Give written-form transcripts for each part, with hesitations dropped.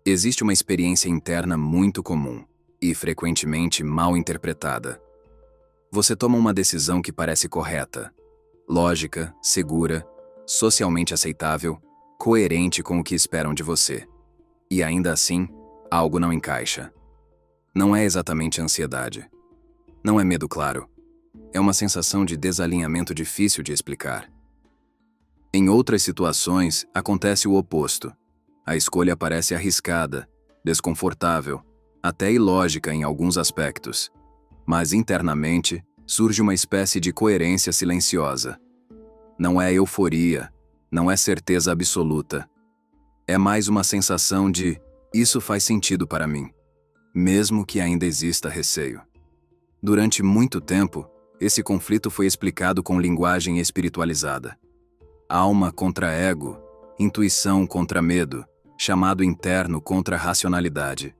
Existe uma experiência interna muito comum e frequentemente mal interpretada. Você toma uma decisão que parece correta, lógica, segura, socialmente aceitável, coerente com o que esperam de você. E ainda assim, algo não encaixa. Não é exatamente ansiedade. Não é medo claro. É uma sensação de desalinhamento difícil de explicar. Em outras situações, acontece o oposto. A escolha parece arriscada, desconfortável, até ilógica em alguns aspectos. Mas internamente, surge uma espécie de coerência silenciosa. Não é euforia, não é certeza absoluta. É mais uma sensação de isso faz sentido para mim, mesmo que ainda exista receio. Durante muito tempo, esse conflito foi explicado com linguagem espiritualizada. Alma contra ego, intuição contra medo, chamado interno contra racionalidade.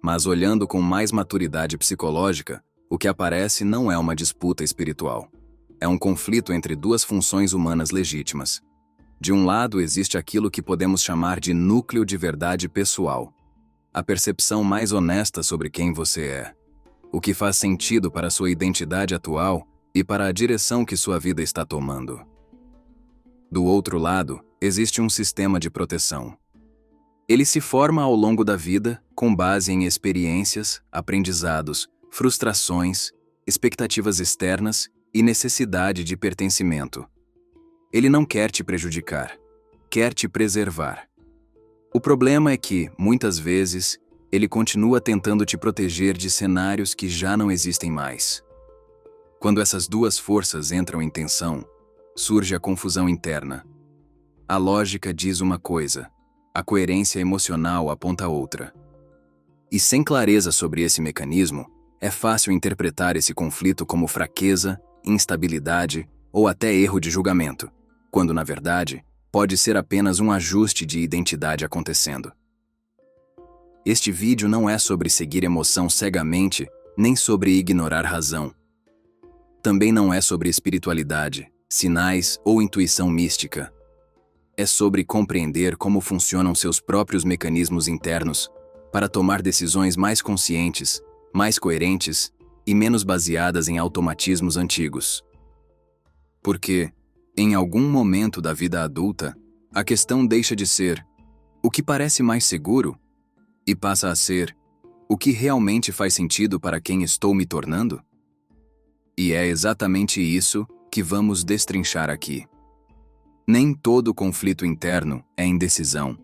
Mas olhando com mais maturidade psicológica, o que aparece não é uma disputa espiritual. É um conflito entre duas funções humanas legítimas. De um lado existe aquilo que podemos chamar de núcleo de verdade pessoal, a percepção mais honesta sobre quem você é, o que faz sentido para sua identidade atual e para a direção que sua vida está tomando. Do outro lado, existe um sistema de proteção. Ele se forma ao longo da vida com base em experiências, aprendizados, frustrações, expectativas externas e necessidade de pertencimento. Ele não quer te prejudicar, quer te preservar. O problema é que, muitas vezes, ele continua tentando te proteger de cenários que já não existem mais. Quando essas duas forças entram em tensão, surge a confusão interna. A lógica diz uma coisa, a coerência emocional aponta outra. E sem clareza sobre esse mecanismo, é fácil interpretar esse conflito como fraqueza, instabilidade ou até erro de julgamento, quando na verdade pode ser apenas um ajuste de identidade acontecendo. Este vídeo não é sobre seguir emoção cegamente, nem sobre ignorar razão. Também não é sobre espiritualidade, sinais ou intuição mística. É sobre compreender como funcionam seus próprios mecanismos internos para tomar decisões mais conscientes, mais coerentes e menos baseadas em automatismos antigos. Porque, em algum momento da vida adulta, a questão deixa de ser o que parece mais seguro e passa a ser o que realmente faz sentido para quem estou me tornando? E é exatamente isso que vamos destrinchar aqui. Nem todo conflito interno é indecisão.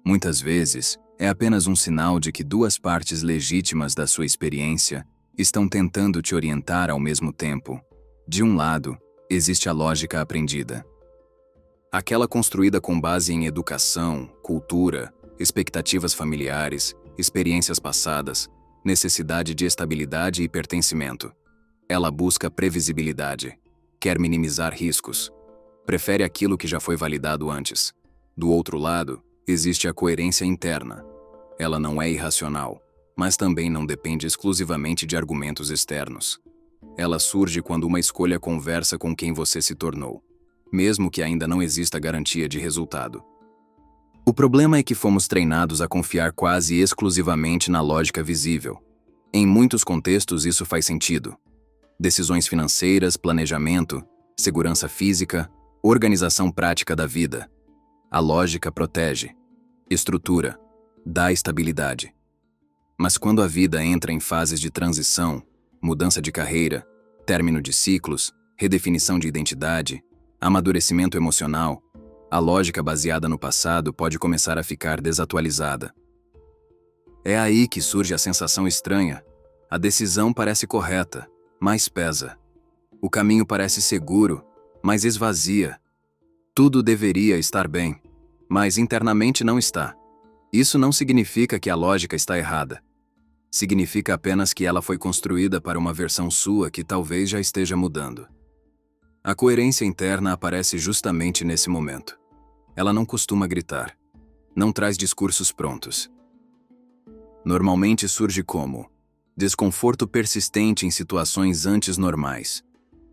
Muitas vezes, é apenas um sinal de que duas partes legítimas da sua experiência estão tentando te orientar ao mesmo tempo. De um lado, existe a lógica aprendida. Aquela construída com base em educação, cultura, expectativas familiares, experiências passadas, necessidade de estabilidade e pertencimento. Ela busca previsibilidade, quer minimizar riscos, prefere aquilo que já foi validado antes. Do outro lado, existe a coerência interna. Ela não é irracional, mas também não depende exclusivamente de argumentos externos. Ela surge quando uma escolha conversa com quem você se tornou, mesmo que ainda não exista garantia de resultado. O problema é que fomos treinados a confiar quase exclusivamente na lógica visível. Em muitos contextos isso faz sentido. Decisões financeiras, planejamento, segurança física, organização prática da vida. A lógica protege, estrutura, dá estabilidade. Mas quando a vida entra em fases de transição, mudança de carreira, término de ciclos, redefinição de identidade, amadurecimento emocional, a lógica baseada no passado pode começar a ficar desatualizada. É aí que surge a sensação estranha. A decisão parece correta, mas pesa. O caminho parece seguro, mas esvazia. Tudo deveria estar bem, mas internamente não está. Isso não significa que a lógica está errada. Significa apenas que ela foi construída para uma versão sua que talvez já esteja mudando. A coerência interna aparece justamente nesse momento. Ela não costuma gritar. Não traz discursos prontos. Normalmente surge como desconforto persistente em situações antes normais,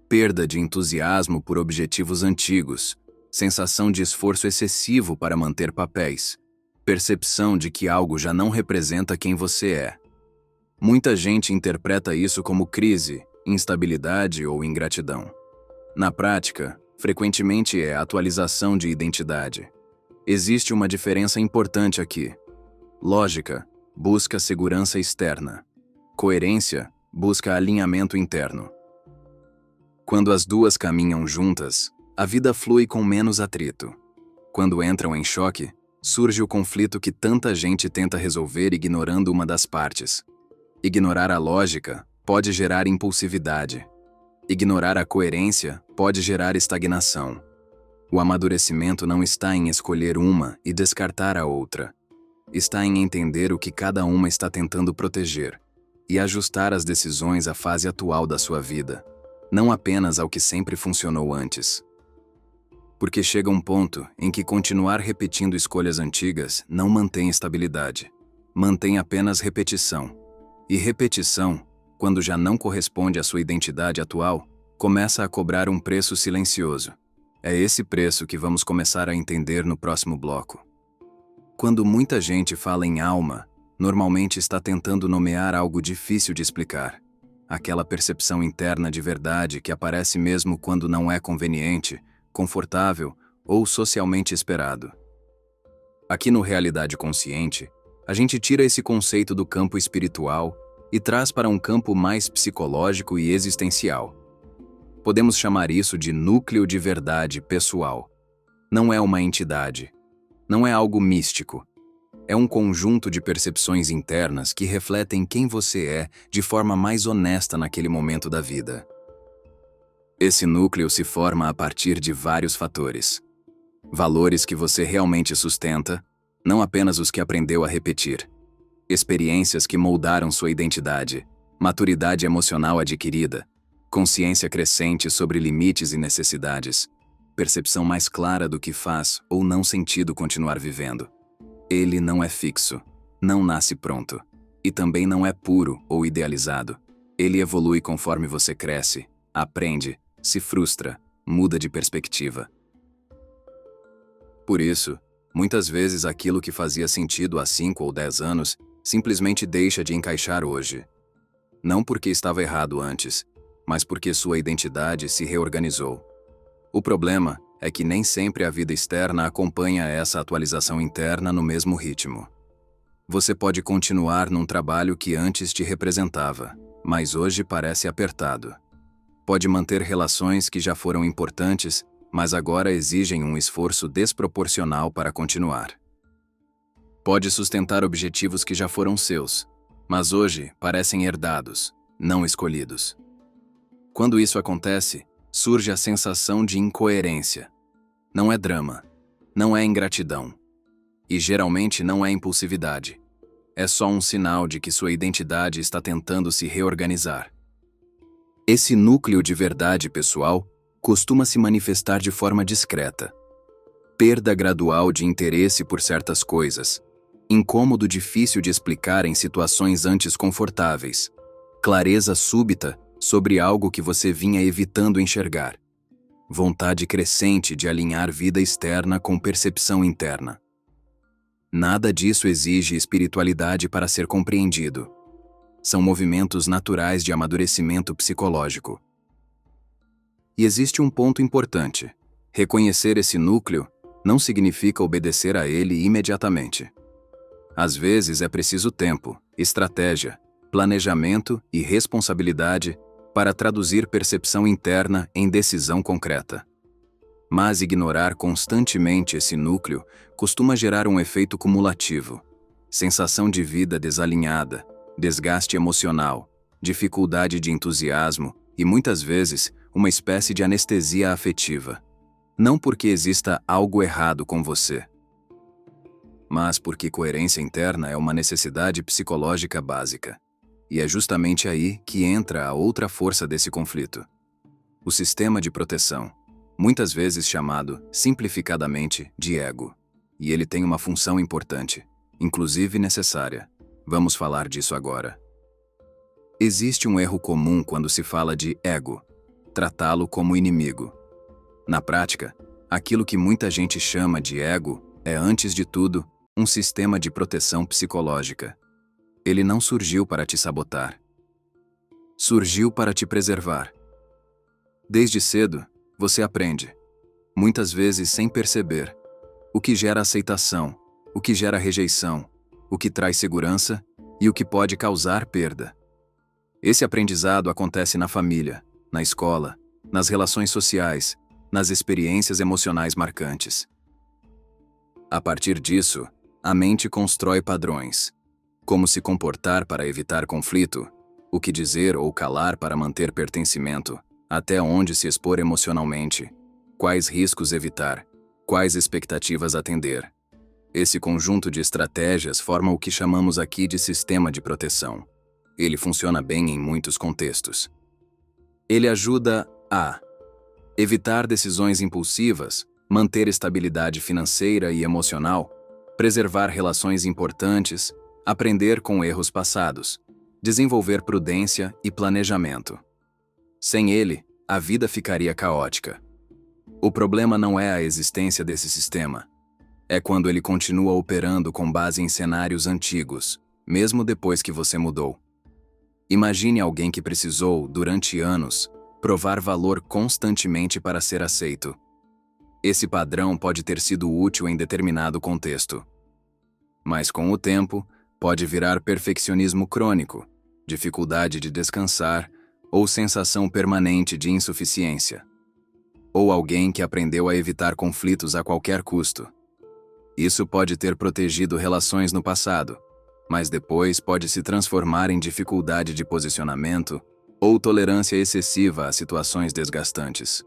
perda de entusiasmo por objetivos antigos, sensação de esforço excessivo para manter papéis, Percepção de que algo já não representa quem você é. Muita gente interpreta isso como crise, instabilidade ou ingratidão. Na prática, frequentemente é atualização de identidade. Existe uma diferença importante aqui. Lógica busca segurança externa. Coerência busca alinhamento interno. Quando as duas caminham juntas, a vida flui com menos atrito. Quando entram em choque, surge o conflito que tanta gente tenta resolver ignorando uma das partes. Ignorar a lógica pode gerar impulsividade. Ignorar a coerência pode gerar estagnação. O amadurecimento não está em escolher uma e descartar a outra. Está em entender o que cada uma está tentando proteger e ajustar as decisões à fase atual da sua vida, não apenas ao que sempre funcionou antes. Porque chega um ponto em que continuar repetindo escolhas antigas não mantém estabilidade, mantém apenas repetição. E repetição, quando já não corresponde à sua identidade atual, começa a cobrar um preço silencioso. É esse preço que vamos começar a entender no próximo bloco. Quando muita gente fala em alma, normalmente está tentando nomear algo difícil de explicar. Aquela percepção interna de verdade que aparece mesmo quando não é conveniente, confortável ou socialmente esperado. Aqui no Realidade Consciente, a gente tira esse conceito do campo espiritual e traz para um campo mais psicológico e existencial. Podemos chamar isso de núcleo de verdade pessoal. Não é uma entidade. Não é algo místico. É um conjunto de percepções internas que refletem quem você é de forma mais honesta naquele momento da vida. Esse núcleo se forma a partir de vários fatores. Valores que você realmente sustenta, não apenas os que aprendeu a repetir. Experiências que moldaram sua identidade, maturidade emocional adquirida, consciência crescente sobre limites e necessidades, percepção mais clara do que faz ou não sentido continuar vivendo. Ele não é fixo, não nasce pronto, e também não é puro ou idealizado. Ele evolui conforme você cresce, aprende, se frustra, muda de perspectiva. Por isso, muitas vezes aquilo que fazia sentido há 5 ou 10 anos simplesmente deixa de encaixar hoje. Não porque estava errado antes, mas porque sua identidade se reorganizou. O problema é que nem sempre a vida externa acompanha essa atualização interna no mesmo ritmo. Você pode continuar num trabalho que antes te representava, mas hoje parece apertado. Pode manter relações que já foram importantes, mas agora exigem um esforço desproporcional para continuar. Pode sustentar objetivos que já foram seus, mas hoje parecem herdados, não escolhidos. Quando isso acontece, surge a sensação de incoerência. Não é drama, não é ingratidão. E geralmente não é impulsividade. É só um sinal de que sua identidade está tentando se reorganizar. Esse núcleo de verdade pessoal costuma se manifestar de forma discreta. Perda gradual de interesse por certas coisas. Incômodo difícil de explicar em situações antes confortáveis. Clareza súbita sobre algo que você vinha evitando enxergar. Vontade crescente de alinhar vida externa com percepção interna. Nada disso exige espiritualidade para ser compreendido. São movimentos naturais de amadurecimento psicológico. E existe um ponto importante. Reconhecer esse núcleo não significa obedecer a ele imediatamente. Às vezes é preciso tempo, estratégia, planejamento e responsabilidade para traduzir percepção interna em decisão concreta. Mas ignorar constantemente esse núcleo costuma gerar um efeito cumulativo. Sensação de vida desalinhada, desgaste emocional, dificuldade de entusiasmo e, muitas vezes, uma espécie de anestesia afetiva. Não porque exista algo errado com você, mas porque coerência interna é uma necessidade psicológica básica. E é justamente aí que entra a outra força desse conflito. O sistema de proteção, muitas vezes chamado, simplificadamente, de ego. E ele tem uma função importante, inclusive necessária. Vamos falar disso agora. Existe um erro comum quando se fala de ego: tratá-lo como inimigo. Na prática, aquilo que muita gente chama de ego é, antes de tudo, Um sistema de proteção psicológica. Ele não surgiu para te sabotar. Surgiu para te preservar. Desde cedo, você aprende, muitas vezes sem perceber, o que gera aceitação, o que gera rejeição, o que traz segurança e o que pode causar perda. Esse aprendizado acontece na família, na escola, nas relações sociais, nas experiências emocionais marcantes. A partir disso, a mente constrói padrões. Como se comportar para evitar conflito, o que dizer ou calar para manter pertencimento, até onde se expor emocionalmente, quais riscos evitar, quais expectativas atender. Esse conjunto de estratégias forma o que chamamos aqui de sistema de proteção. Ele funciona bem em muitos contextos. Ele ajuda a evitar decisões impulsivas, manter estabilidade financeira e emocional, preservar relações importantes, aprender com erros passados, desenvolver prudência e planejamento. Sem ele, a vida ficaria caótica. O problema não é a existência desse sistema. É quando ele continua operando com base em cenários antigos, mesmo depois que você mudou. Imagine alguém que precisou, durante anos, provar valor constantemente para ser aceito. Esse padrão pode ter sido útil em determinado contexto. Mas com o tempo, pode virar perfeccionismo crônico, dificuldade de descansar ou sensação permanente de insuficiência. Ou alguém que aprendeu a evitar conflitos a qualquer custo. Isso pode ter protegido relações no passado, mas depois pode se transformar em dificuldade de posicionamento ou tolerância excessiva a situações desgastantes.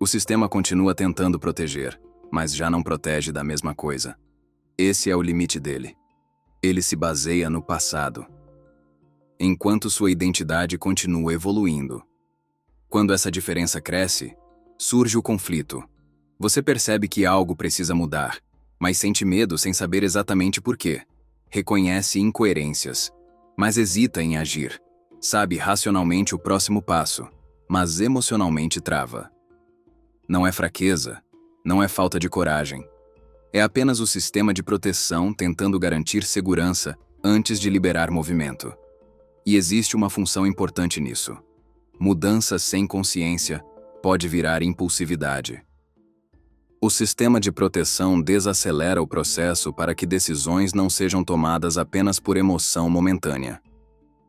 O sistema continua tentando proteger, mas já não protege da mesma coisa. Esse é o limite dele. Ele se baseia no passado, enquanto sua identidade continua evoluindo. Quando essa diferença cresce, surge o conflito. Você percebe que algo precisa mudar, mas sente medo sem saber exatamente por quê. Reconhece incoerências, mas hesita em agir. Sabe racionalmente o próximo passo, mas emocionalmente trava. Não é fraqueza, não é falta de coragem. É apenas o sistema de proteção tentando garantir segurança antes de liberar movimento. E existe uma função importante nisso. Mudança sem consciência pode virar impulsividade. O sistema de proteção desacelera o processo para que decisões não sejam tomadas apenas por emoção momentânea.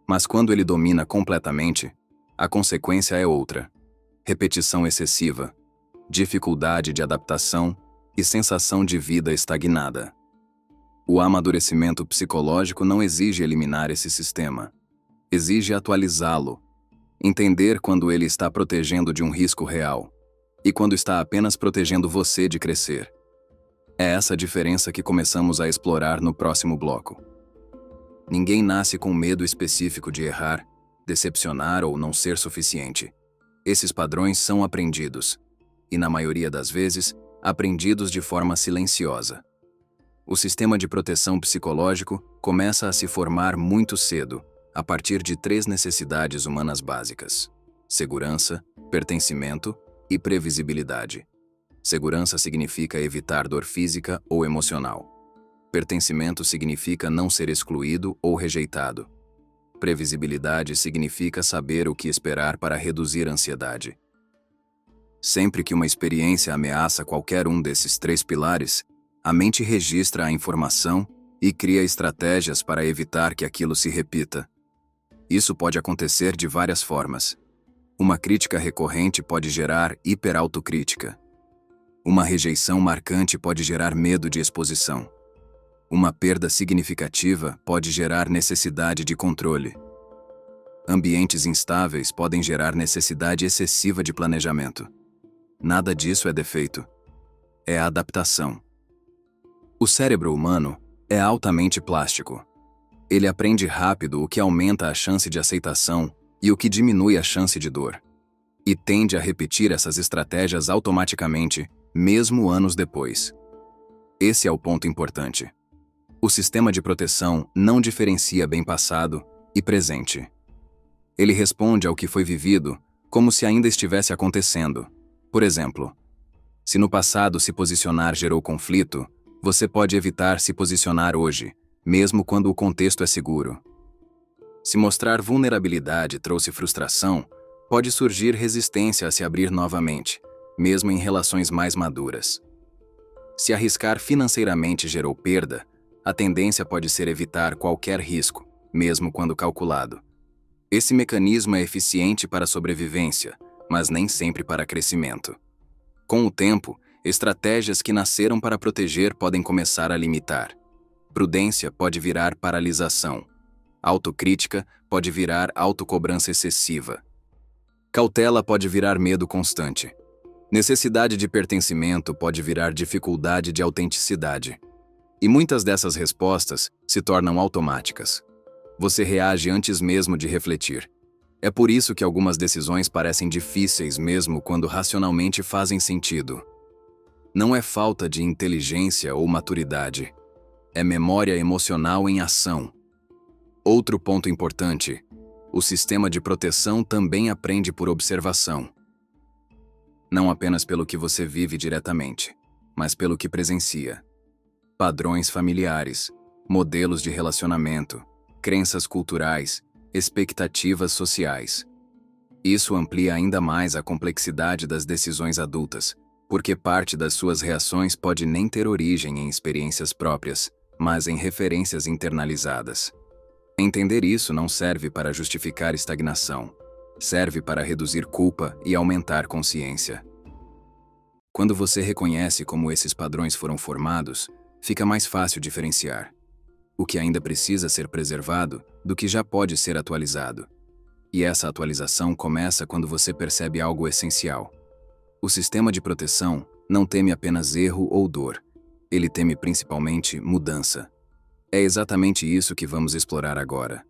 Mas quando ele domina completamente, a consequência é outra: repetição excessiva, dificuldade de adaptação e sensação de vida estagnada. O amadurecimento psicológico não exige eliminar esse sistema. Exige atualizá-lo, entender quando ele está protegendo de um risco real e quando está apenas protegendo você de crescer. É essa diferença que começamos a explorar no próximo bloco. Ninguém nasce com medo específico de errar, decepcionar ou não ser suficiente. Esses padrões são aprendidos, e na maioria das vezes, aprendidos de forma silenciosa. O sistema de proteção psicológico começa a se formar muito cedo, a partir de 3 necessidades humanas básicas: segurança, pertencimento e previsibilidade. Segurança significa evitar dor física ou emocional. Pertencimento significa não ser excluído ou rejeitado. Previsibilidade significa saber o que esperar para reduzir a ansiedade. Sempre que uma experiência ameaça qualquer um desses 3 pilares, a mente registra a informação e cria estratégias para evitar que aquilo se repita. Isso pode acontecer de várias formas. Uma crítica recorrente pode gerar hiperautocrítica. Uma rejeição marcante pode gerar medo de exposição. Uma perda significativa pode gerar necessidade de controle. Ambientes instáveis podem gerar necessidade excessiva de planejamento. Nada disso é defeito. É adaptação. O cérebro humano é altamente plástico. Ele aprende rápido o que aumenta a chance de aceitação e o que diminui a chance de dor. E tende a repetir essas estratégias automaticamente, mesmo anos depois. Esse é o ponto importante. O sistema de proteção não diferencia bem passado e presente. Ele responde ao que foi vivido como se ainda estivesse acontecendo. Por exemplo, se no passado se posicionar gerou conflito, Você pode evitar se posicionar hoje, mesmo quando o contexto é seguro. Se mostrar vulnerabilidade trouxe frustração, pode surgir resistência a se abrir novamente, mesmo em relações mais maduras. Se arriscar financeiramente gerou perda, a tendência pode ser evitar qualquer risco, mesmo quando calculado. Esse mecanismo é eficiente para a sobrevivência, mas nem sempre para crescimento. Com o tempo, estratégias que nasceram para proteger podem começar a limitar. Prudência pode virar paralisação. Autocrítica pode virar autocobrança excessiva. Cautela pode virar medo constante. Necessidade de pertencimento pode virar dificuldade de autenticidade. E muitas dessas respostas se tornam automáticas. Você reage antes mesmo de refletir. É por isso que algumas decisões parecem difíceis mesmo quando racionalmente fazem sentido. Não é falta de inteligência ou maturidade. É memória emocional em ação. Outro ponto importante: o sistema de proteção também aprende por observação. Não apenas pelo que você vive diretamente, mas pelo que presencia. Padrões familiares, modelos de relacionamento, crenças culturais, expectativas sociais. Isso amplia ainda mais a complexidade das decisões adultas, porque parte das suas reações pode nem ter origem em experiências próprias, mas em referências internalizadas. Entender isso não serve para justificar estagnação. Serve para reduzir culpa e aumentar consciência. Quando você reconhece como esses padrões foram formados, fica mais fácil diferenciar o que ainda precisa ser preservado do que já pode ser atualizado. E essa atualização começa quando você percebe algo essencial. O sistema de proteção não teme apenas erro ou dor. Ele teme principalmente mudança. É exatamente isso que vamos explorar agora.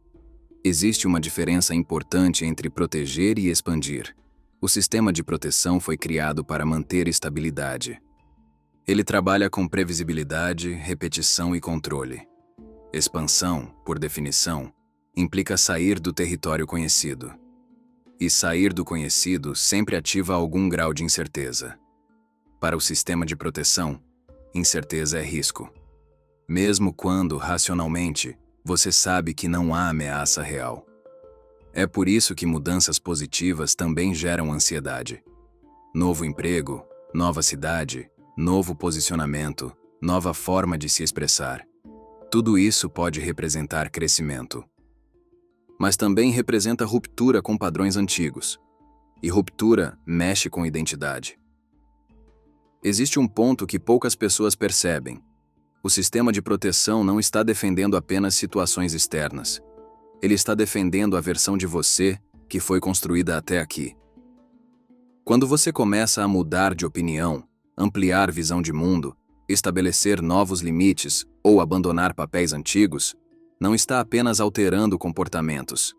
Existe uma diferença importante entre proteger e expandir. O sistema de proteção foi criado para manter estabilidade. Ele trabalha com previsibilidade, repetição e controle. Expansão, por definição, implica sair do território conhecido. E sair do conhecido sempre ativa algum grau de incerteza. Para o sistema de proteção, incerteza é risco. Mesmo quando, racionalmente, você sabe que não há ameaça real. É por isso que mudanças positivas também geram ansiedade. Novo emprego, nova cidade, novo posicionamento, nova forma de se expressar. Tudo isso pode representar crescimento. Mas também representa ruptura com padrões antigos. E ruptura mexe com identidade. Existe um ponto que poucas pessoas percebem. O sistema de proteção não está defendendo apenas situações externas. Ele está defendendo a versão de você que foi construída até aqui. Quando você começa a mudar de opinião, ampliar visão de mundo, estabelecer novos limites ou abandonar papéis antigos, não está apenas alterando comportamentos,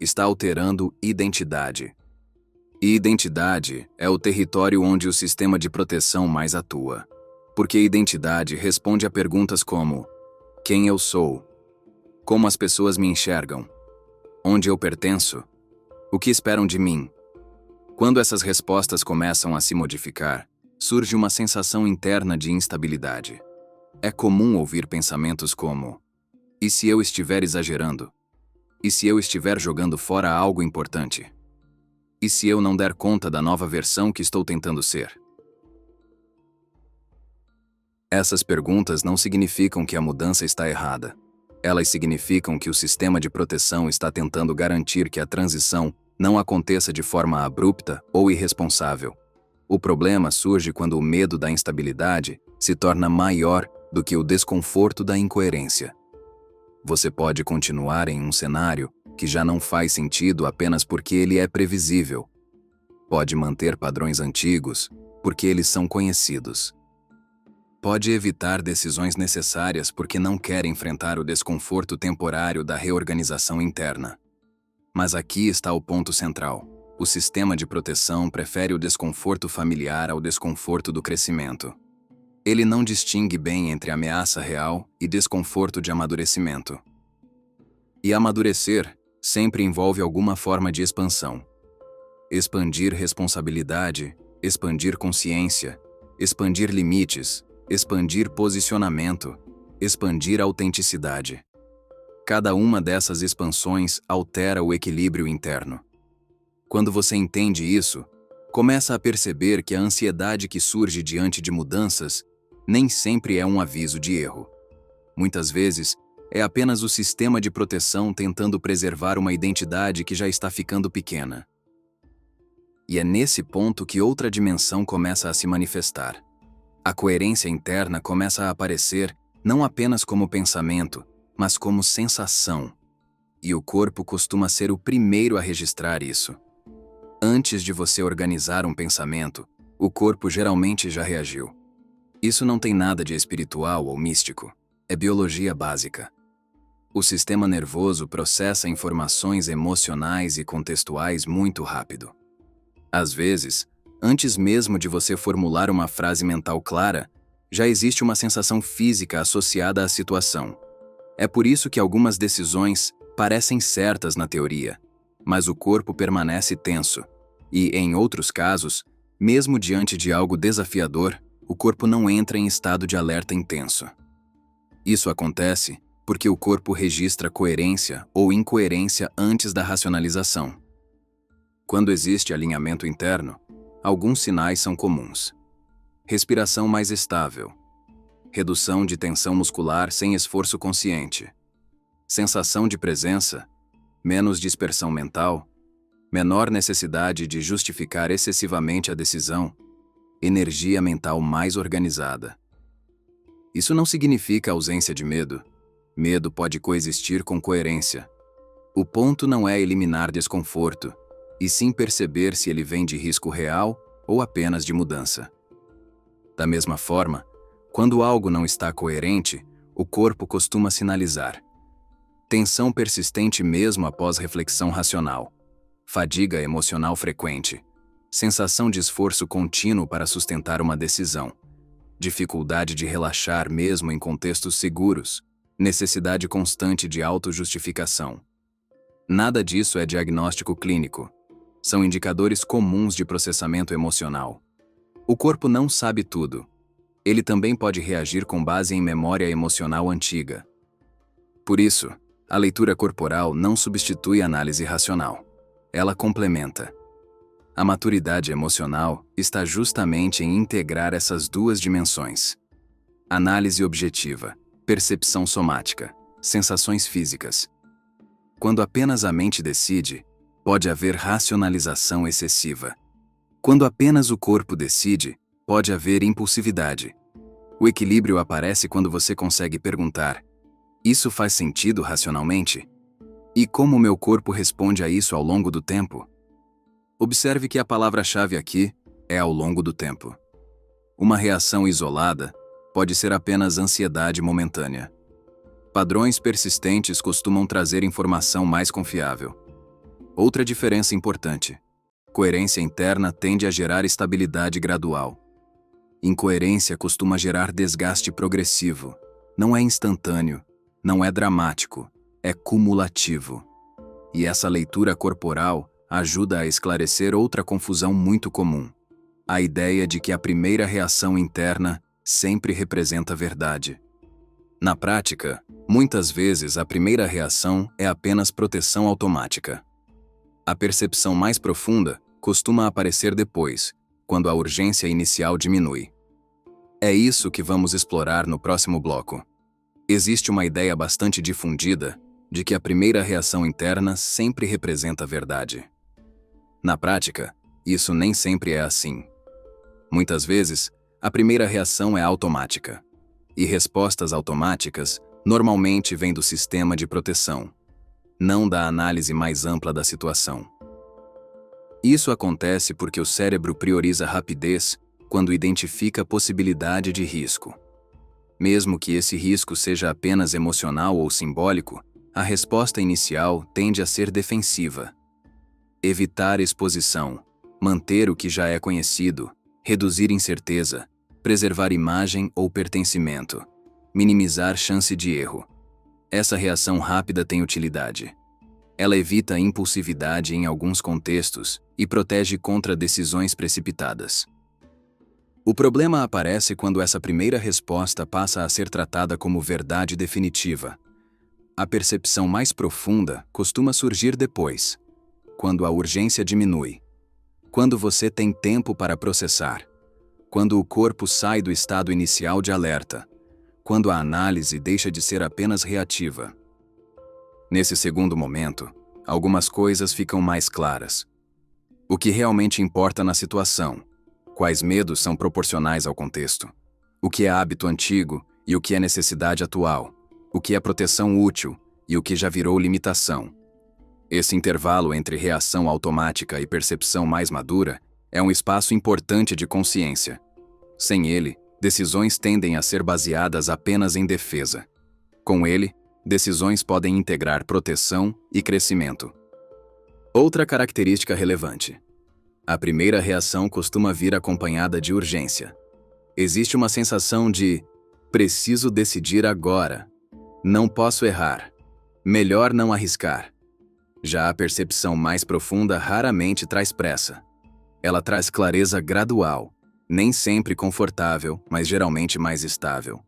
está alterando identidade. E identidade é o território onde o sistema de proteção mais atua. Porque identidade responde a perguntas como: quem eu sou? Como as pessoas me enxergam? Onde eu pertenço? O que esperam de mim? Quando essas respostas começam a se modificar, surge uma sensação interna de instabilidade. É comum ouvir pensamentos como: e se eu estiver exagerando? E se eu estiver jogando fora algo importante? E se eu não der conta da nova versão que estou tentando ser? Essas perguntas não significam que a mudança está errada. Elas significam que o sistema de proteção está tentando garantir que a transição não aconteça de forma abrupta ou irresponsável. O problema surge quando o medo da instabilidade se torna maior do que o desconforto da incoerência. Você pode continuar em um cenário que já não faz sentido apenas porque ele é previsível. Pode manter padrões antigos porque eles são conhecidos. Pode evitar decisões necessárias porque não quer enfrentar o desconforto temporário da reorganização interna. Mas aqui está o ponto central. O sistema de proteção prefere o desconforto familiar ao desconforto do crescimento. Ele não distingue bem entre ameaça real e desconforto de amadurecimento. E amadurecer sempre envolve alguma forma de expansão. Expandir responsabilidade, expandir consciência, expandir limites, expandir posicionamento, expandir autenticidade. Cada uma dessas expansões altera o equilíbrio interno. Quando você entende isso, começa a perceber que a ansiedade que surge diante de mudanças nem sempre é um aviso de erro. Muitas vezes, é apenas o sistema de proteção tentando preservar uma identidade que já está ficando pequena. E é nesse ponto que outra dimensão começa a se manifestar. A coerência interna começa a aparecer não apenas como pensamento, mas como sensação. E o corpo costuma ser o primeiro a registrar isso. Antes de você organizar um pensamento, o corpo geralmente já reagiu. Isso não tem nada de espiritual ou místico. É biologia básica. O sistema nervoso processa informações emocionais e contextuais muito rápido. Às vezes, antes mesmo de você formular uma frase mental clara, já existe uma sensação física associada à situação. É por isso que algumas decisões parecem certas na teoria, mas o corpo permanece tenso. E, em outros casos, mesmo diante de algo desafiador, o corpo não entra em estado de alerta intenso. Isso acontece porque o corpo registra coerência ou incoerência antes da racionalização. Quando existe alinhamento interno, alguns sinais são comuns. Respiração mais estável. Redução de tensão muscular sem esforço consciente. Sensação de presença, menos dispersão mental, menor necessidade de justificar excessivamente a decisão, energia mental mais organizada. Isso não significa ausência de medo. Medo pode coexistir com coerência. O ponto não é eliminar desconforto, e sim perceber se ele vem de risco real ou apenas de mudança. Da mesma forma, quando algo não está coerente, o corpo costuma sinalizar. Tensão persistente mesmo após reflexão racional. Fadiga emocional frequente. Sensação de esforço contínuo para sustentar uma decisão. Dificuldade de relaxar mesmo em contextos seguros. Necessidade constante de autojustificação. Nada disso é diagnóstico clínico. São indicadores comuns de processamento emocional. O corpo não sabe tudo. Ele também pode reagir com base em memória emocional antiga. Por isso, a leitura corporal não substitui a análise racional. Ela complementa. A maturidade emocional está justamente em integrar essas duas dimensões. Análise objetiva, percepção somática, sensações físicas. Quando apenas a mente decide, pode haver racionalização excessiva. Quando apenas o corpo decide, pode haver impulsividade. O equilíbrio aparece quando você consegue perguntar: isso faz sentido racionalmente? E como meu corpo responde a isso ao longo do tempo? Observe que a palavra-chave aqui é ao longo do tempo. Uma reação isolada pode ser apenas ansiedade momentânea. Padrões persistentes costumam trazer informação mais confiável. Outra diferença importante: coerência interna tende a gerar estabilidade gradual. Incoerência costuma gerar desgaste progressivo. Não é instantâneo, não é dramático, é cumulativo. E essa leitura corporal ajuda a esclarecer outra confusão muito comum: a ideia de que a primeira reação interna sempre representa verdade. Na prática, muitas vezes a primeira reação é apenas proteção automática. A percepção mais profunda costuma aparecer depois, quando a urgência inicial diminui. É isso que vamos explorar no próximo bloco. Existe uma ideia bastante difundida de que a primeira reação interna sempre representa a verdade. Na prática, isso nem sempre é assim. Muitas vezes, a primeira reação é automática, e respostas automáticas normalmente vêm do sistema de proteção, não da análise mais ampla da situação. Isso acontece porque o cérebro prioriza rapidez quando identifica a possibilidade de risco. Mesmo que esse risco seja apenas emocional ou simbólico, a resposta inicial tende a ser defensiva. Evitar exposição, manter o que já é conhecido, reduzir incerteza, preservar imagem ou pertencimento, minimizar chance de erro. Essa reação rápida tem utilidade. Ela evita a impulsividade em alguns contextos e protege contra decisões precipitadas. O problema aparece quando essa primeira resposta passa a ser tratada como verdade definitiva. A percepção mais profunda costuma surgir depois, quando a urgência diminui, quando você tem tempo para processar, quando o corpo sai do estado inicial de alerta, quando a análise deixa de ser apenas reativa. Nesse segundo momento, algumas coisas ficam mais claras. O que realmente importa na situação, quais medos são proporcionais ao contexto, o que é hábito antigo e o que é necessidade atual, o que é proteção útil e o que já virou limitação. Esse intervalo entre reação automática e percepção mais madura é um espaço importante de consciência. Sem ele, decisões tendem a ser baseadas apenas em defesa. Com ele, decisões podem integrar proteção e crescimento. Outra característica relevante. A primeira reação costuma vir acompanhada de urgência. Existe uma sensação de preciso decidir agora, não posso errar, melhor não arriscar. Já a percepção mais profunda raramente traz pressa. Ela traz clareza gradual, nem sempre confortável, mas geralmente mais estável.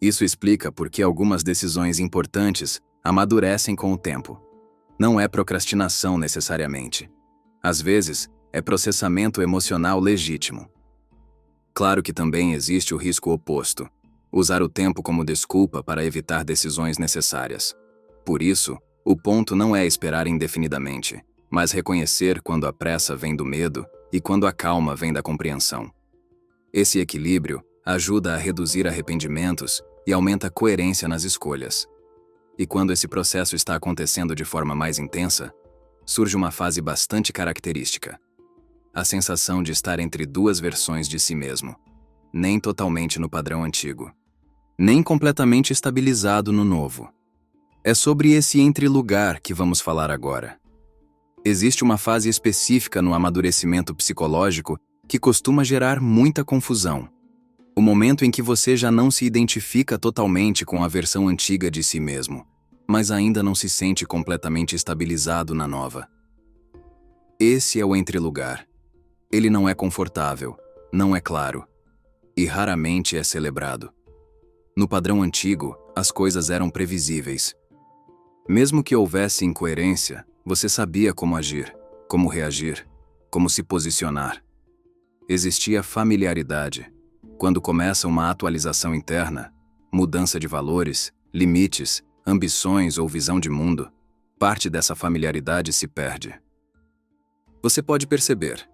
Isso explica por que algumas decisões importantes amadurecem com o tempo. Não é procrastinação necessariamente. Às vezes, é processamento emocional legítimo. Claro que também existe o risco oposto: usar o tempo como desculpa para evitar decisões necessárias. Por isso, o ponto não é esperar indefinidamente, mas reconhecer quando a pressa vem do medo e quando a calma vem da compreensão. Esse equilíbrio ajuda a reduzir arrependimentos e aumenta a coerência nas escolhas. E quando esse processo está acontecendo de forma mais intensa, surge uma fase bastante característica: a sensação de estar entre duas versões de si mesmo, nem totalmente no padrão antigo, nem completamente estabilizado no novo. É sobre esse entre-lugar que vamos falar agora. Existe uma fase específica no amadurecimento psicológico que costuma gerar muita confusão. O momento em que você já não se identifica totalmente com a versão antiga de si mesmo, mas ainda não se sente completamente estabilizado na nova. Esse é o entre-lugar. Ele não é confortável, não é claro, e raramente é celebrado. No padrão antigo, as coisas eram previsíveis. Mesmo que houvesse incoerência, você sabia como agir, como reagir, como se posicionar. Existia familiaridade. Quando começa uma atualização interna, mudança de valores, limites, ambições ou visão de mundo, parte dessa familiaridade se perde. Você pode perceber: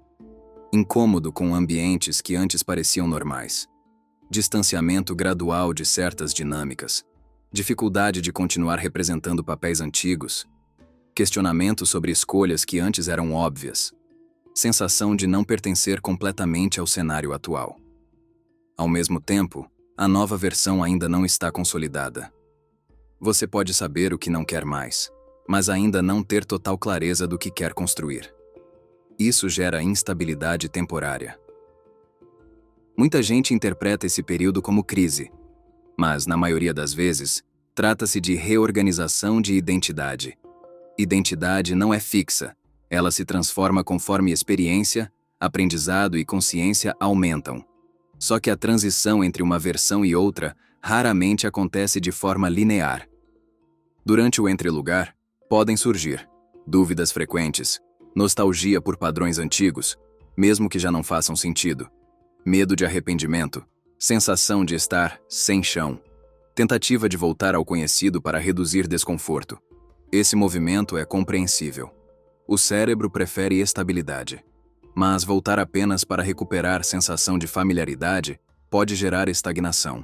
incômodo com ambientes que antes pareciam normais, distanciamento gradual de certas dinâmicas, dificuldade de continuar representando papéis antigos, questionamento sobre escolhas que antes eram óbvias, sensação de não pertencer completamente ao cenário atual. Ao mesmo tempo, a nova versão ainda não está consolidada. Você pode saber o que não quer mais, mas ainda não ter total clareza do que quer construir. Isso gera instabilidade temporária. Muita gente interpreta esse período como crise, mas, na maioria das vezes, trata-se de reorganização de identidade. Identidade não é fixa, ela se transforma conforme experiência, aprendizado e consciência aumentam. Só que a transição entre uma versão e outra raramente acontece de forma linear. Durante o entrelugar, podem surgir dúvidas frequentes, nostalgia por padrões antigos, mesmo que já não façam sentido, medo de arrependimento, sensação de estar sem chão, tentativa de voltar ao conhecido para reduzir desconforto. Esse movimento é compreensível. O cérebro prefere estabilidade, mas voltar apenas para recuperar sensação de familiaridade pode gerar estagnação.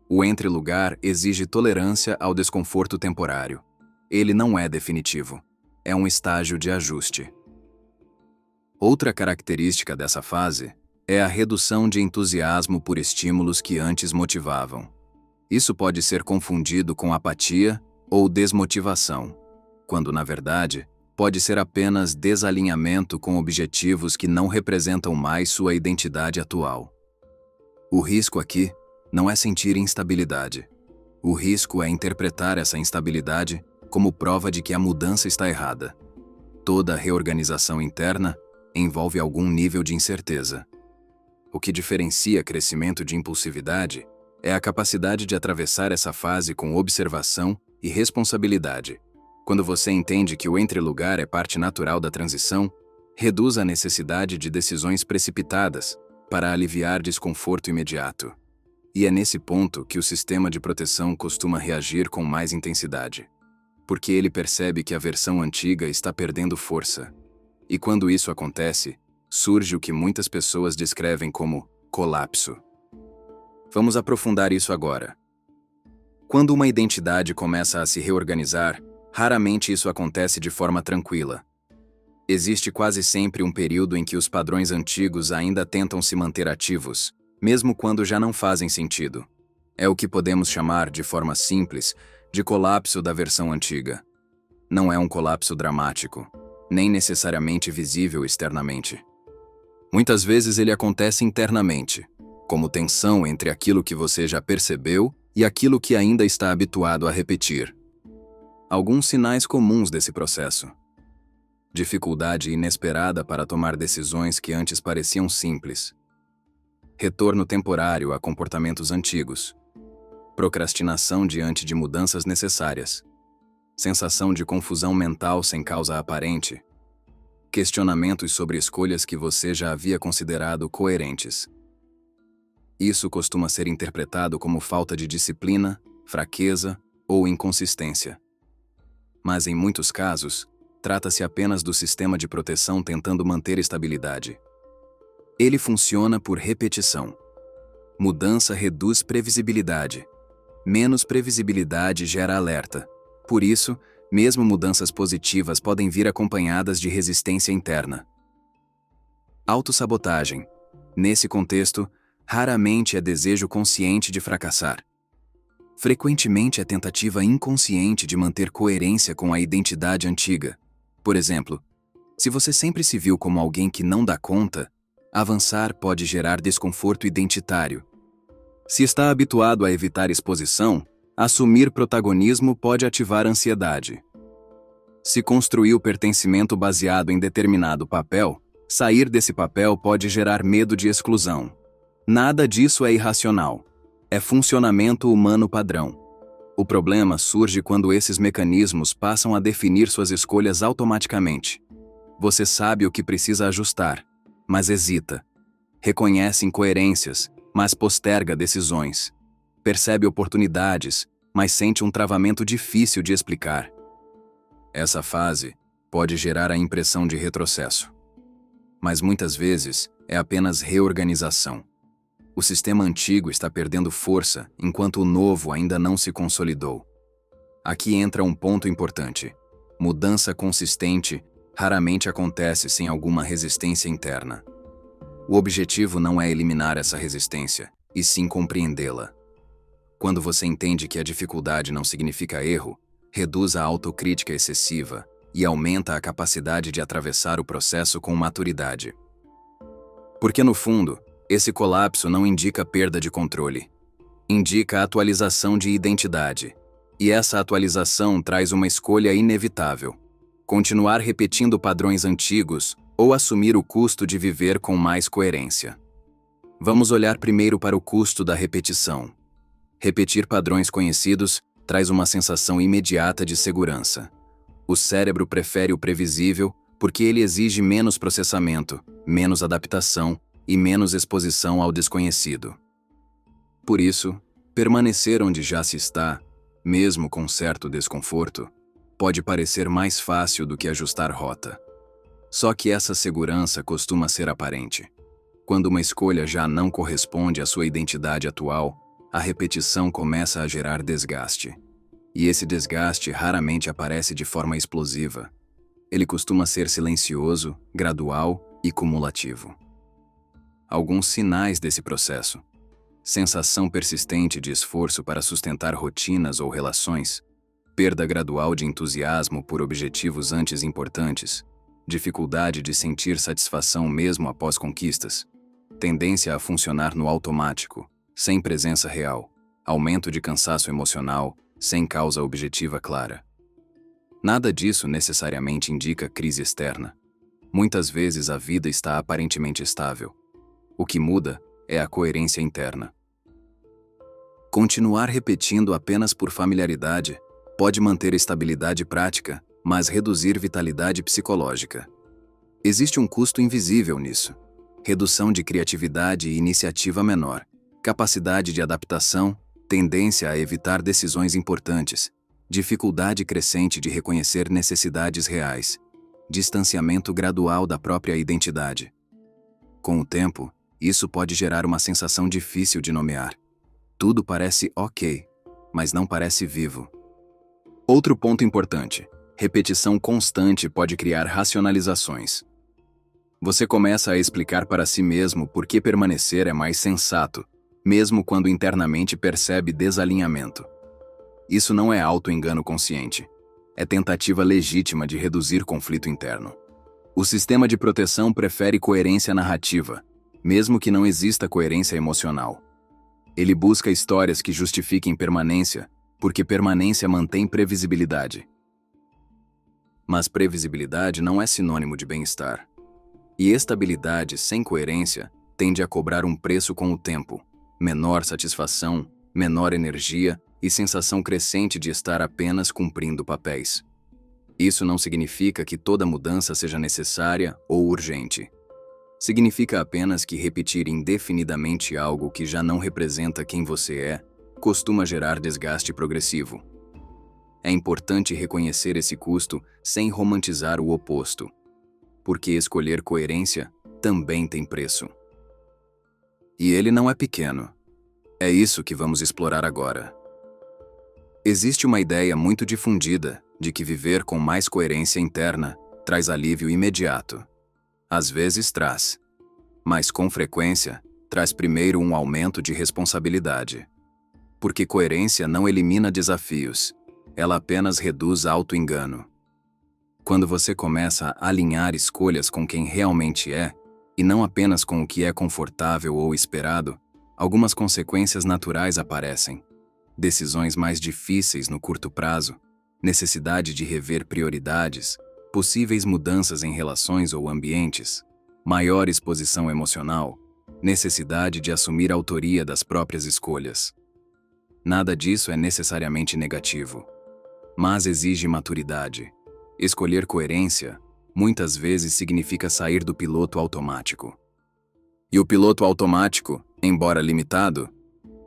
O entrelugar exige tolerância ao desconforto temporário. Ele não é definitivo. É um estágio de ajuste. Outra característica dessa fase é a redução de entusiasmo por estímulos que antes motivavam. Isso pode ser confundido com apatia ou desmotivação, quando, na verdade, pode ser apenas desalinhamento com objetivos que não representam mais sua identidade atual. O risco aqui não é sentir instabilidade. O risco é interpretar essa instabilidade como prova de que a mudança está errada. Toda reorganização interna envolve algum nível de incerteza. O que diferencia crescimento de impulsividade é a capacidade de atravessar essa fase com observação e responsabilidade. Quando você entende que o entrelugar é parte natural da transição, reduz a necessidade de decisões precipitadas para aliviar desconforto imediato. E é nesse ponto que o sistema de proteção costuma reagir com mais intensidade, porque ele percebe que a versão antiga está perdendo força. E quando isso acontece, surge o que muitas pessoas descrevem como colapso. Vamos aprofundar isso agora. Quando uma identidade começa a se reorganizar, raramente isso acontece de forma tranquila. Existe quase sempre um período em que os padrões antigos ainda tentam se manter ativos, mesmo quando já não fazem sentido. É o que podemos chamar, de forma simples, de colapso da versão antiga. Não é um colapso dramático, nem necessariamente visível externamente. Muitas vezes ele acontece internamente, como tensão entre aquilo que você já percebeu e aquilo que ainda está habituado a repetir. Alguns sinais comuns desse processo: dificuldade inesperada para tomar decisões que antes pareciam simples. Retorno temporário a comportamentos antigos. Procrastinação diante de mudanças necessárias. Sensação de confusão mental sem causa aparente. Questionamentos sobre escolhas que você já havia considerado coerentes. Isso costuma ser interpretado como falta de disciplina, fraqueza ou inconsistência. Mas em muitos casos, trata-se apenas do sistema de proteção tentando manter estabilidade. Ele funciona por repetição. Mudança reduz previsibilidade. Menos previsibilidade gera alerta. Por isso, mesmo mudanças positivas podem vir acompanhadas de resistência interna. Autossabotagem. Nesse contexto, raramente é desejo consciente de fracassar. Frequentemente é tentativa inconsciente de manter coerência com a identidade antiga. Por exemplo, se você sempre se viu como alguém que não dá conta, avançar pode gerar desconforto identitário. Se está habituado a evitar exposição, assumir protagonismo pode ativar ansiedade. Se construiu pertencimento baseado em determinado papel, sair desse papel pode gerar medo de exclusão. Nada disso é irracional. É funcionamento humano padrão. O problema surge quando esses mecanismos passam a definir suas escolhas automaticamente. Você sabe o que precisa ajustar, mas hesita. Reconhece incoerências, mas posterga decisões. Percebe oportunidades, mas sente um travamento difícil de explicar. Essa fase pode gerar a impressão de retrocesso. Mas muitas vezes é apenas reorganização. O sistema antigo está perdendo força enquanto o novo ainda não se consolidou. Aqui entra um ponto importante. Mudança consistente raramente acontece sem alguma resistência interna. O objetivo não é eliminar essa resistência, e sim compreendê-la. Quando você entende que a dificuldade não significa erro, reduz a autocrítica excessiva e aumenta a capacidade de atravessar o processo com maturidade. Porque, no fundo, esse colapso não indica perda de controle. Indica atualização de identidade. E essa atualização traz uma escolha inevitável: continuar repetindo padrões antigos ou assumir o custo de viver com mais coerência. Vamos olhar primeiro para o custo da repetição. Repetir padrões conhecidos traz uma sensação imediata de segurança. O cérebro prefere o previsível porque ele exige menos processamento, menos adaptação e menos exposição ao desconhecido. Por isso, permanecer onde já se está, mesmo com certo desconforto, pode parecer mais fácil do que ajustar rota. Só que essa segurança costuma ser aparente. Quando uma escolha já não corresponde à sua identidade atual, a repetição começa a gerar desgaste. E esse desgaste raramente aparece de forma explosiva. Ele costuma ser silencioso, gradual e cumulativo. Alguns sinais desse processo: sensação persistente de esforço para sustentar rotinas ou relações, perda gradual de entusiasmo por objetivos antes importantes, dificuldade de sentir satisfação mesmo após conquistas, tendência a funcionar no automático, sem presença real, aumento de cansaço emocional, sem causa objetiva clara. Nada disso necessariamente indica crise externa. Muitas vezes a vida está aparentemente estável. O que muda é a coerência interna. Continuar repetindo apenas por familiaridade pode manter estabilidade prática, mas reduzir vitalidade psicológica. Existe um custo invisível nisso: redução de criatividade e iniciativa menor, capacidade de adaptação, tendência a evitar decisões importantes, dificuldade crescente de reconhecer necessidades reais, distanciamento gradual da própria identidade. Com o tempo, isso pode gerar uma sensação difícil de nomear. Tudo parece ok, mas não parece vivo. Outro ponto importante: repetição constante pode criar racionalizações. Você começa a explicar para si mesmo por que permanecer é mais sensato, mesmo quando internamente percebe desalinhamento. Isso não é auto-engano consciente. É tentativa legítima de reduzir conflito interno. O sistema de proteção prefere coerência narrativa, mesmo que não exista coerência emocional. Ele busca histórias que justifiquem permanência, porque permanência mantém previsibilidade. Mas previsibilidade não é sinônimo de bem-estar. E estabilidade sem coerência tende a cobrar um preço com o tempo: menor satisfação, menor energia e sensação crescente de estar apenas cumprindo papéis. Isso não significa que toda mudança seja necessária ou urgente. Significa apenas que repetir indefinidamente algo que já não representa quem você é costuma gerar desgaste progressivo. É importante reconhecer esse custo sem romantizar o oposto, porque escolher coerência também tem preço. E ele não é pequeno. É isso que vamos explorar agora. Existe uma ideia muito difundida de que viver com mais coerência interna traz alívio imediato. Às vezes traz, mas com frequência traz primeiro um aumento de responsabilidade. Porque coerência não elimina desafios, ela apenas reduz auto-engano. Quando você começa a alinhar escolhas com quem realmente é, e não apenas com o que é confortável ou esperado, algumas consequências naturais aparecem. Decisões mais difíceis no curto prazo, necessidade de rever prioridades, possíveis mudanças em relações ou ambientes, maior exposição emocional, necessidade de assumir a autoria das próprias escolhas. Nada disso é necessariamente negativo, mas exige maturidade. Escolher coerência muitas vezes significa sair do piloto automático. E o piloto automático, embora limitado,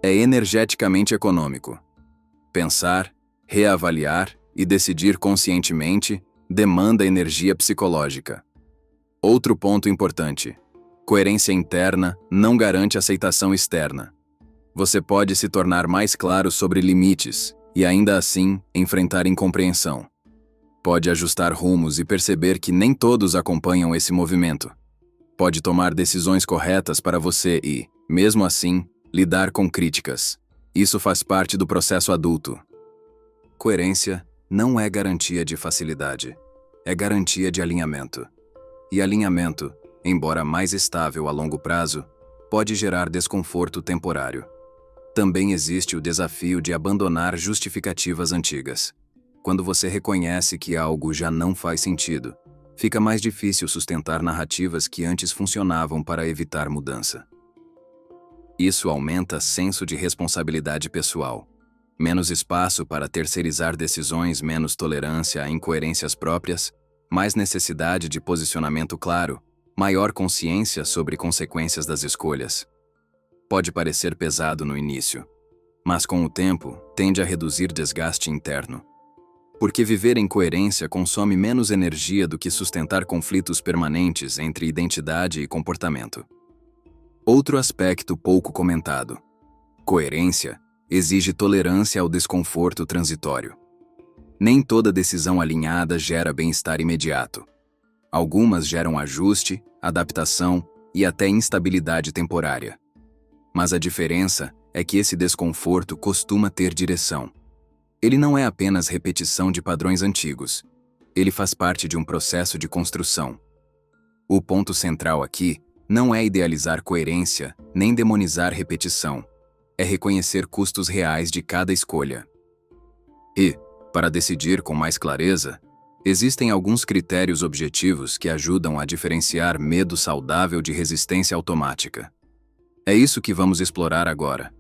é energeticamente econômico. Pensar, reavaliar e decidir conscientemente demanda energia psicológica. Outro ponto importante: coerência interna não garante aceitação externa. Você pode se tornar mais claro sobre limites e ainda assim enfrentar incompreensão. Pode ajustar rumos e perceber que nem todos acompanham esse movimento. Pode tomar decisões corretas para você e, mesmo assim, lidar com críticas. Isso faz parte do processo adulto. Coerência não é garantia de facilidade, é garantia de alinhamento. E alinhamento, embora mais estável a longo prazo, pode gerar desconforto temporário. Também existe o desafio de abandonar justificativas antigas. Quando você reconhece que algo já não faz sentido, fica mais difícil sustentar narrativas que antes funcionavam para evitar mudança. Isso aumenta senso de responsabilidade pessoal. Menos espaço para terceirizar decisões, menos tolerância a incoerências próprias, mais necessidade de posicionamento claro, maior consciência sobre consequências das escolhas. Pode parecer pesado no início, mas com o tempo tende a reduzir desgaste interno. Porque viver em coerência consome menos energia do que sustentar conflitos permanentes entre identidade e comportamento. Outro aspecto pouco comentado: coerência exige tolerância ao desconforto transitório. Nem toda decisão alinhada gera bem-estar imediato. Algumas geram ajuste, adaptação e até instabilidade temporária. Mas a diferença é que esse desconforto costuma ter direção. Ele não é apenas repetição de padrões antigos. Ele faz parte de um processo de construção. O ponto central aqui não é idealizar coerência, nem demonizar repetição. É reconhecer custos reais de cada escolha. E, para decidir com mais clareza, existem alguns critérios objetivos que ajudam a diferenciar medo saudável de resistência automática. É isso que vamos explorar agora.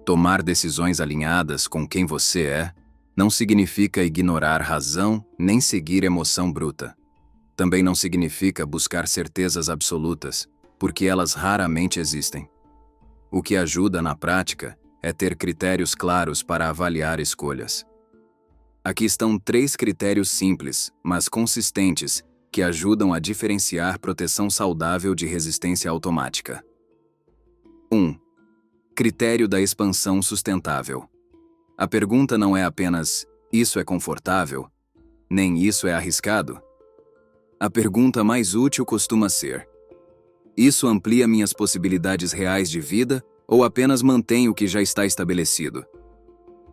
Tomar decisões alinhadas com quem você é não significa ignorar razão nem seguir emoção bruta. Também não significa buscar certezas absolutas, porque elas raramente existem. O que ajuda na prática é ter critérios claros para avaliar escolhas. Aqui estão 3 critérios simples, mas consistentes, que ajudam a diferenciar proteção saudável de resistência automática. 1. Critério da expansão sustentável. A pergunta não é apenas: isso é confortável? Nem isso é arriscado? A pergunta mais útil costuma ser: isso amplia minhas possibilidades reais de vida ou apenas mantém o que já está estabelecido?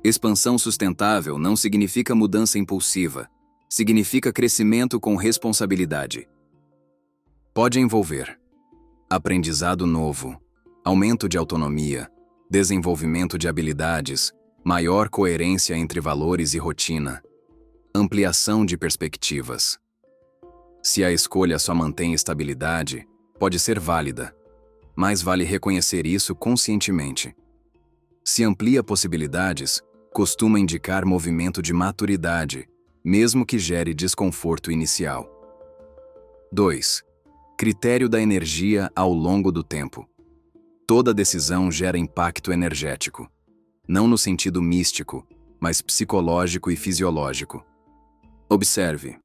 Expansão sustentável não significa mudança impulsiva, significa crescimento com responsabilidade. Pode envolver aprendizado novo, aumento de autonomia, desenvolvimento de habilidades, maior coerência entre valores e rotina, ampliação de perspectivas. Se a escolha só mantém estabilidade, pode ser válida, mas vale reconhecer isso conscientemente. Se amplia possibilidades, costuma indicar movimento de maturidade, mesmo que gere desconforto inicial. 2. Critério da energia ao longo do tempo. Toda decisão gera impacto energético, não no sentido místico, mas psicológico e fisiológico. Observe.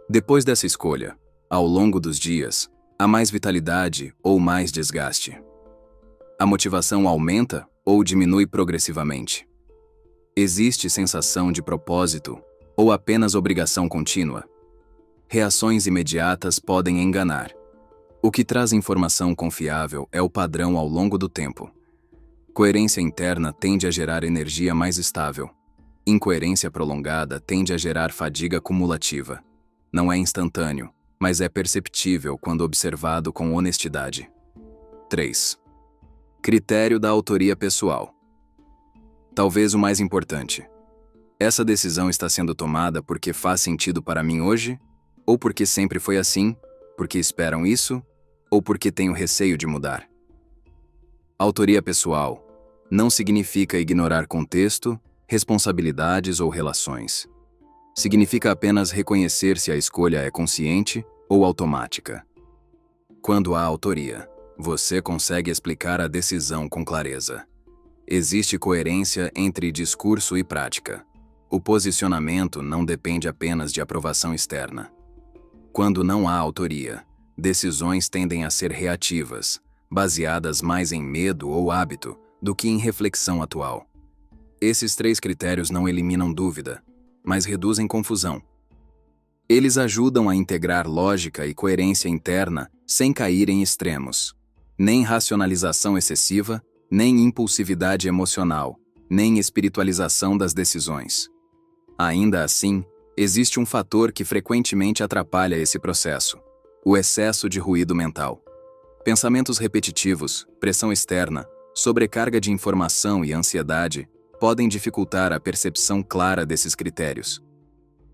Depois dessa escolha, ao longo dos dias, há mais vitalidade ou mais desgaste? A motivação aumenta ou diminui progressivamente? Existe sensação de propósito ou apenas obrigação contínua? Reações imediatas podem enganar. O que traz informação confiável é o padrão ao longo do tempo. Coerência interna tende a gerar energia mais estável. Incoerência prolongada tende a gerar fadiga cumulativa. Não é instantâneo, mas é perceptível quando observado com honestidade. 3. Critério da autoria pessoal. Talvez o mais importante. Essa decisão está sendo tomada porque faz sentido para mim hoje? Ou porque sempre foi assim? Porque esperam isso? Ou porque tenho receio de mudar? Autoria pessoal não significa ignorar contexto, responsabilidades ou relações. Significa apenas reconhecer se a escolha é consciente ou automática. Quando há autoria, você consegue explicar a decisão com clareza. Existe coerência entre discurso e prática. O posicionamento não depende apenas de aprovação externa. Quando não há autoria, decisões tendem a ser reativas, baseadas mais em medo ou hábito do que em reflexão atual. Esses 3 critérios não eliminam dúvida, mas reduzem confusão. Eles ajudam a integrar lógica e coerência interna sem cair em extremos. Nem racionalização excessiva, nem impulsividade emocional, nem espiritualização das decisões. Ainda assim, existe um fator que frequentemente atrapalha esse processo: o excesso de ruído mental. Pensamentos repetitivos, pressão externa, sobrecarga de informação e ansiedade podem dificultar a percepção clara desses critérios.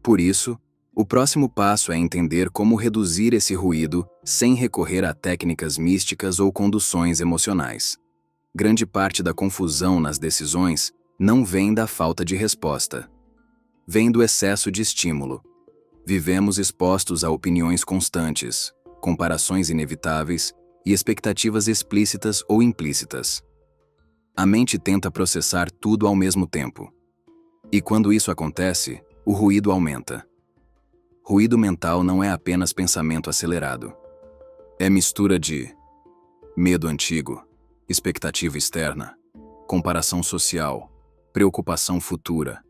Por isso, o próximo passo é entender como reduzir esse ruído sem recorrer a técnicas místicas ou conduções emocionais. Grande parte da confusão nas decisões não vem da falta de resposta. Vem do excesso de estímulo. Vivemos expostos a opiniões constantes, comparações inevitáveis e expectativas explícitas ou implícitas. A mente tenta processar tudo ao mesmo tempo. E quando isso acontece, o ruído aumenta. Ruído mental não é apenas pensamento acelerado. É mistura de medo antigo, expectativa externa, comparação social, preocupação futura,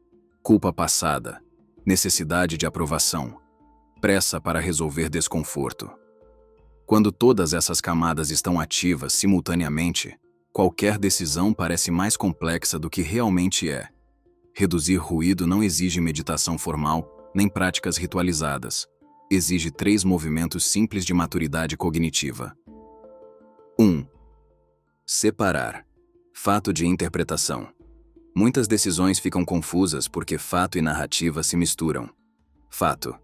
culpa passada, necessidade de aprovação, pressa para resolver desconforto. Quando todas essas camadas estão ativas simultaneamente, qualquer decisão parece mais complexa do que realmente é. Reduzir ruído não exige meditação formal, nem práticas ritualizadas. Exige 3 movimentos simples de maturidade cognitiva. 1. Separar. Fato de interpretação. Muitas decisões ficam confusas porque fato e narrativa se misturam. Fato.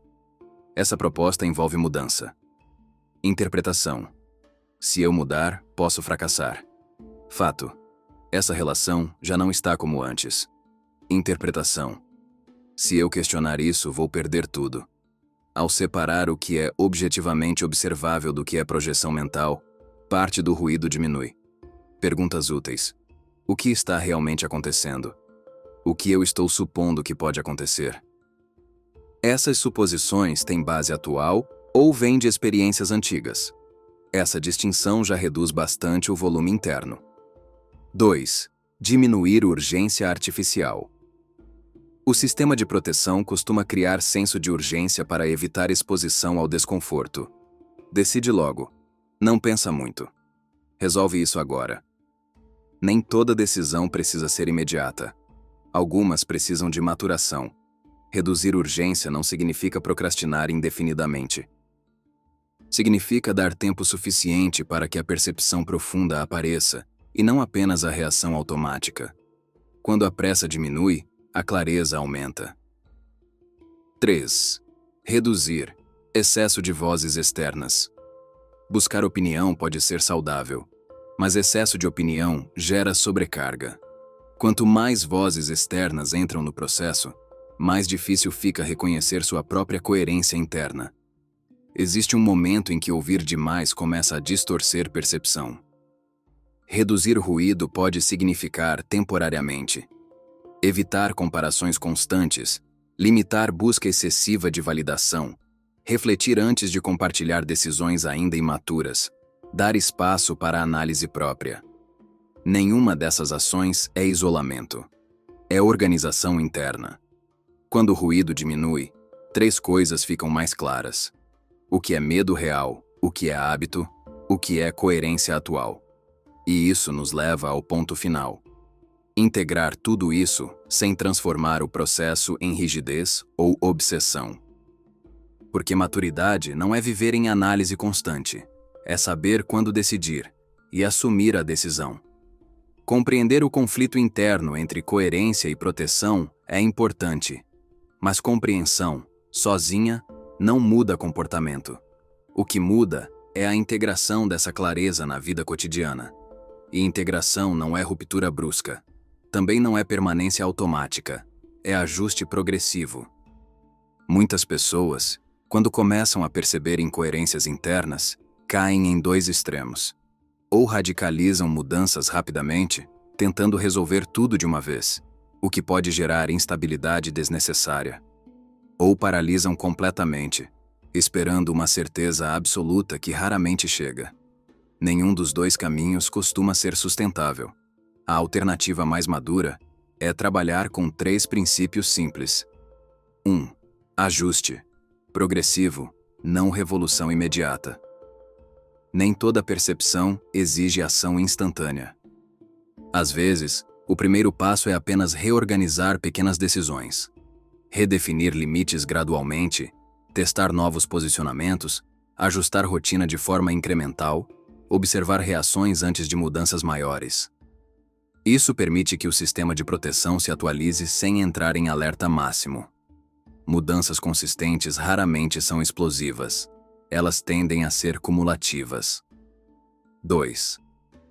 Essa proposta envolve mudança. Interpretação. Se eu mudar, posso fracassar. Fato. Essa relação já não está como antes. Interpretação. Se eu questionar isso, vou perder tudo. Ao separar o que é objetivamente observável do que é projeção mental, parte do ruído diminui. Perguntas úteis. O que está realmente acontecendo? O que eu estou supondo que pode acontecer? Essas suposições têm base atual ou vêm de experiências antigas. Essa distinção já reduz bastante o volume interno. 2. Diminuir urgência artificial. O sistema de proteção costuma criar senso de urgência para evitar exposição ao desconforto. Decide logo. Não pensa muito. Resolve isso agora. Nem toda decisão precisa ser imediata. Algumas precisam de maturação. Reduzir urgência não significa procrastinar indefinidamente. Significa dar tempo suficiente para que a percepção profunda apareça, e não apenas a reação automática. Quando a pressa diminui, a clareza aumenta. 3. Reduzir excesso de vozes externas. Buscar opinião pode ser saudável, mas excesso de opinião gera sobrecarga. Quanto mais vozes externas entram no processo, mais difícil fica reconhecer sua própria coerência interna. Existe um momento em que ouvir demais começa a distorcer percepção. Reduzir ruído pode significar temporariamente evitar comparações constantes, limitar busca excessiva de validação, refletir antes de compartilhar decisões ainda imaturas, dar espaço para a análise própria. Nenhuma dessas ações é isolamento. É organização interna. Quando o ruído diminui, 3 coisas ficam mais claras. O que é medo real, o que é hábito, o que é coerência atual. E isso nos leva ao ponto final. Integrar tudo isso sem transformar o processo em rigidez ou obsessão. Porque maturidade não é viver em análise constante, é saber quando decidir e assumir a decisão. Compreender o conflito interno entre coerência e proteção é importante, mas compreensão, sozinha, não muda comportamento. O que muda é a integração dessa clareza na vida cotidiana. E integração não é ruptura brusca. Também não é permanência automática, é ajuste progressivo. Muitas pessoas, quando começam a perceber incoerências internas, caem em 2 extremos. Ou radicalizam mudanças rapidamente, tentando resolver tudo de uma vez, o que pode gerar instabilidade desnecessária. Ou paralisam completamente, esperando uma certeza absoluta que raramente chega. Nenhum dos 2 caminhos costuma ser sustentável. A alternativa mais madura é trabalhar com 3 princípios simples. 1. Ajuste. Progressivo, não revolução imediata. Nem toda percepção exige ação instantânea. Às vezes, o primeiro passo é apenas reorganizar pequenas decisões. Redefinir limites gradualmente, testar novos posicionamentos, ajustar rotina de forma incremental, observar reações antes de mudanças maiores. Isso permite que o sistema de proteção se atualize sem entrar em alerta máximo. Mudanças consistentes raramente são explosivas. Elas tendem a ser cumulativas. 2.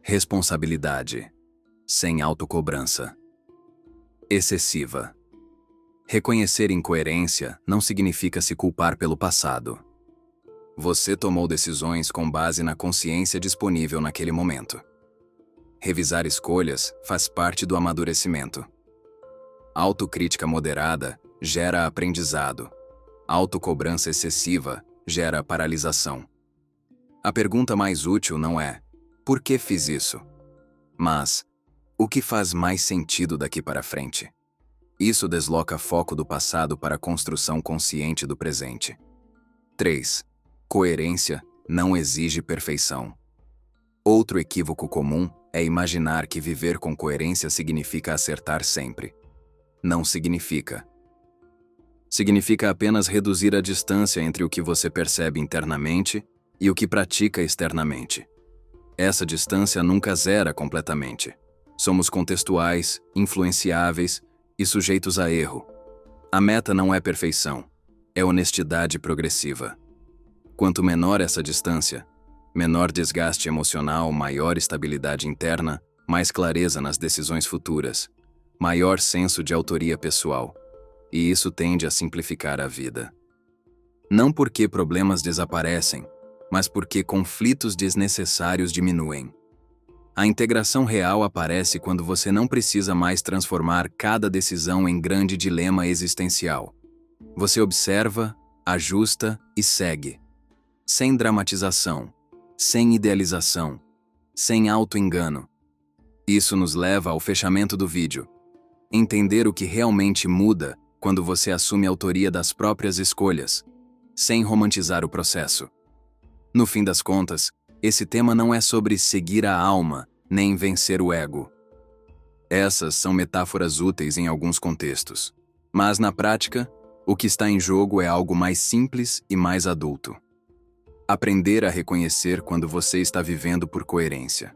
Responsabilidade. Sem autocobrança. Excessiva. Reconhecer incoerência não significa se culpar pelo passado. Você tomou decisões com base na consciência disponível naquele momento. Revisar escolhas faz parte do amadurecimento. Autocrítica moderada gera aprendizado. Autocobrança excessiva gera paralisação. A pergunta mais útil não é "por que fiz isso?", mas "o que faz mais sentido daqui para frente?". Isso desloca foco do passado para a construção consciente do presente. 3. Coerência não exige perfeição. Outro equívoco comum é imaginar que viver com coerência significa acertar sempre. Não significa. Significa apenas reduzir a distância entre o que você percebe internamente e o que pratica externamente. Essa distância nunca zera completamente. Somos contextuais, influenciáveis e sujeitos a erro. A meta não é perfeição, é honestidade progressiva. Quanto menor essa distância, Menor desgaste emocional, maior estabilidade interna, mais clareza nas decisões futuras, maior senso de autoria pessoal. E isso tende a simplificar a vida. Não porque problemas desaparecem, mas porque conflitos desnecessários diminuem. A integração real aparece quando você não precisa mais transformar cada decisão em grande dilema existencial. Você observa, ajusta e segue. Sem dramatização, sem idealização, sem auto-engano. Isso nos leva ao fechamento do vídeo. Entender o que realmente muda quando você assume a autoria das próprias escolhas, sem romantizar o processo. No fim das contas, esse tema não é sobre seguir a alma, nem vencer o ego. Essas são metáforas úteis em alguns contextos. Mas, na prática, o que está em jogo é algo mais simples e mais adulto. Aprender a reconhecer quando você está vivendo por coerência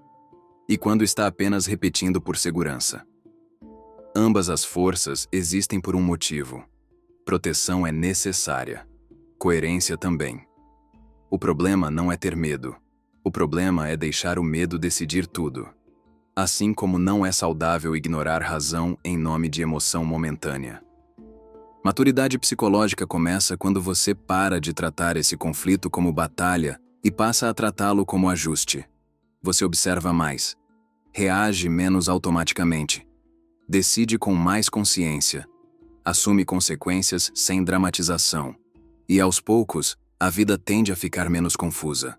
e quando está apenas repetindo por segurança. Ambas as forças existem por um motivo. Proteção é necessária. Coerência também. O problema não é ter medo. O problema é deixar o medo decidir tudo. Assim como não é saudável ignorar razão em nome de emoção momentânea. Maturidade psicológica começa quando você para de tratar esse conflito como batalha e passa a tratá-lo como ajuste. Você observa mais. Reage menos automaticamente. Decide com mais consciência. Assume consequências sem dramatização. E aos poucos, a vida tende a ficar menos confusa.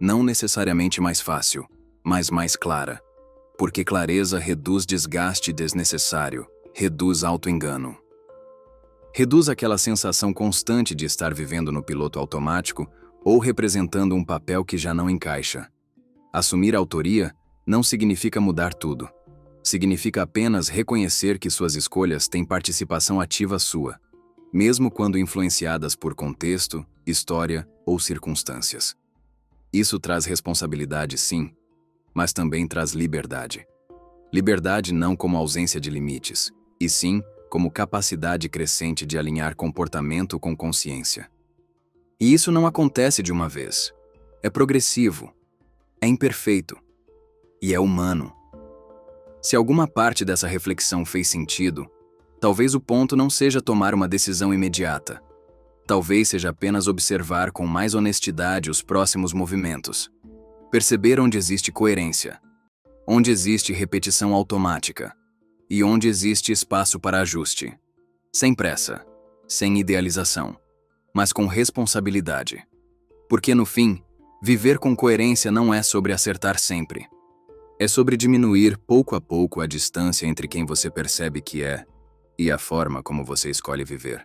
Não necessariamente mais fácil, mas mais clara. Porque clareza reduz desgaste desnecessário, reduz auto-engano. Reduz aquela sensação constante de estar vivendo no piloto automático ou representando um papel que já não encaixa. Assumir a autoria não significa mudar tudo. Significa apenas reconhecer que suas escolhas têm participação ativa sua, mesmo quando influenciadas por contexto, história ou circunstâncias. Isso traz responsabilidade, sim, mas também traz liberdade. Liberdade não como ausência de limites, e sim como capacidade crescente de alinhar comportamento com consciência. E isso não acontece de uma vez. É progressivo, é imperfeito e é humano. Se alguma parte dessa reflexão fez sentido, talvez o ponto não seja tomar uma decisão imediata. Talvez seja apenas observar com mais honestidade os próximos movimentos. Perceber onde existe coerência, onde existe repetição automática e onde existe espaço para ajuste. Sem pressa, sem idealização, mas com responsabilidade. Porque no fim, viver com coerência não é sobre acertar sempre. É sobre diminuir pouco a pouco a distância entre quem você percebe que é e a forma como você escolhe viver.